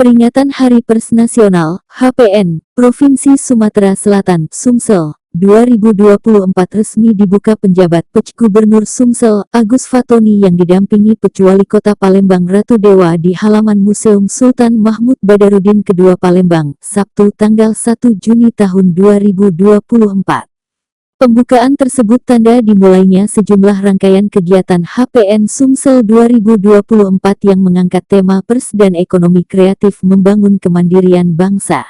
Peringatan Hari Pers Nasional, HPN, Provinsi Sumatera Selatan, Sumsel, 2024 resmi dibuka penjabat Pj Gubernur Sumsel, Agus Fatoni yang didampingi Pj Wali Kota Palembang Ratu Dewa di halaman Museum Sultan Mahmud Badarudin II Palembang, Sabtu tanggal 1 Juni tahun 2024. Pembukaan tersebut tanda dimulainya sejumlah rangkaian kegiatan HPN Sumsel 2024 yang mengangkat tema pers dan ekonomi kreatif membangun kemandirian bangsa.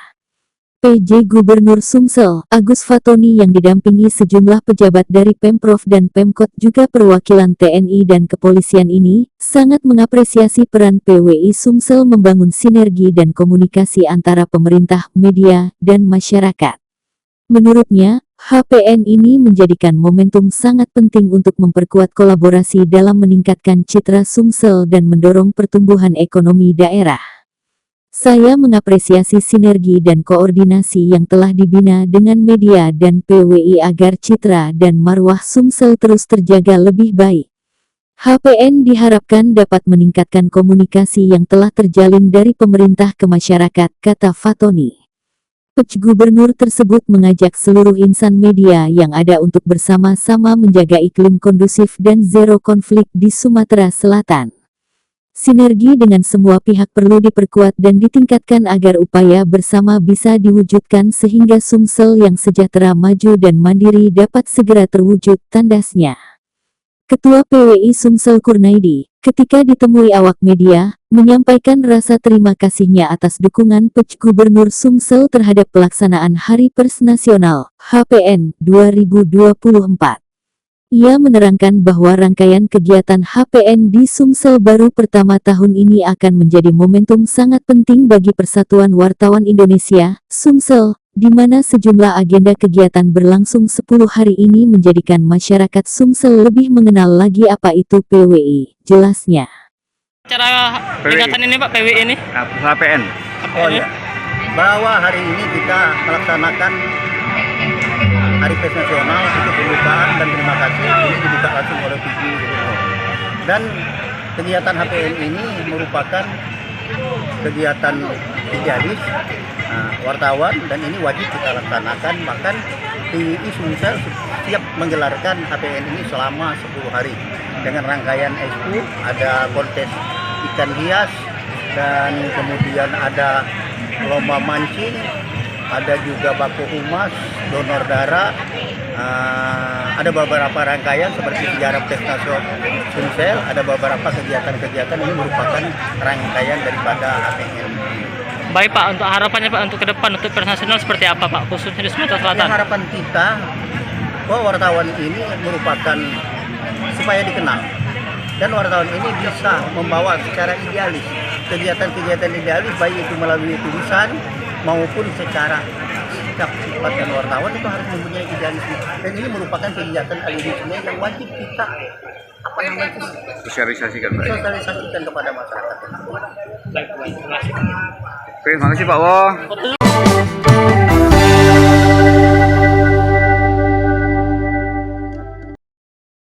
PJ Gubernur Sumsel, Agus Fatoni yang didampingi sejumlah pejabat dari Pemprov dan Pemkot juga perwakilan TNI dan kepolisian ini, sangat mengapresiasi peran PWI Sumsel membangun sinergi dan komunikasi antara pemerintah, media, dan masyarakat. Menurutnya, HPN ini menjadikan momentum sangat penting untuk memperkuat kolaborasi dalam meningkatkan citra Sumsel dan mendorong pertumbuhan ekonomi daerah. Saya mengapresiasi sinergi dan koordinasi yang telah dibina dengan media dan PWI agar citra dan marwah Sumsel terus terjaga lebih baik. HPN diharapkan dapat meningkatkan komunikasi yang telah terjalin dari pemerintah ke masyarakat, kata Fatoni. Pj Gubernur tersebut mengajak seluruh insan media yang ada untuk bersama-sama menjaga iklim kondusif dan zero konflik di Sumatera Selatan. Sinergi dengan semua pihak perlu diperkuat dan ditingkatkan agar upaya bersama bisa diwujudkan sehingga Sumsel yang sejahtera, maju dan mandiri dapat segera terwujud, tandasnya. Ketua PWI Sumsel Kurnaidi, ketika ditemui awak media, menyampaikan rasa terima kasihnya atas dukungan Pj Gubernur Sumsel terhadap pelaksanaan Hari Pers Nasional, HPN, 2024. Ia menerangkan bahwa rangkaian kegiatan HPN di Sumsel baru pertama tahun ini akan menjadi momentum sangat penting bagi Persatuan Wartawan Indonesia, Sumsel, di mana sejumlah agenda kegiatan berlangsung 10 hari ini menjadikan masyarakat Sumsel lebih mengenal lagi apa itu PWI, jelasnya. Cara peringatan ini Pak, PWI ini? HPN. Oh iya. Bahwa hari ini kita melaksanakan Hari Pers Nasional, itu pembukaan dan terima kasih ini dibuka langsung oleh PJ Gubernur. Dan kegiatan HPN ini merupakan kegiatan idealis, wartawan, dan ini wajib kita laksanakan. Bahkan PWI Sumsel siap menggelarkan HPN ini selama 10 hari dengan rangkaian expo, ada kontes ikan hias, dan kemudian ada lomba mancing, ada juga baku humas, donor darah, ada beberapa rangkaian seperti sejarah pers nasional Sumsel, ada beberapa kegiatan-kegiatan ini merupakan rangkaian daripada HPN. Baik Pak, untuk harapannya Pak untuk ke depan untuk pers nasional seperti apa Pak, khususnya di Sumatera Selatan? Harapan kita bahwa wartawan ini merupakan supaya dikenal, dan wartawan ini bisa membawa secara idealis kegiatan-kegiatan idealis, baik itu melalui tulisan maupun secara sikap sifat dan wartawan itu harus mempunyai idealisme, dan ini merupakan kegiatan idealisme yang wajib kita sosialisasikan kepada masyarakat. Oke, makasih Pak Wo.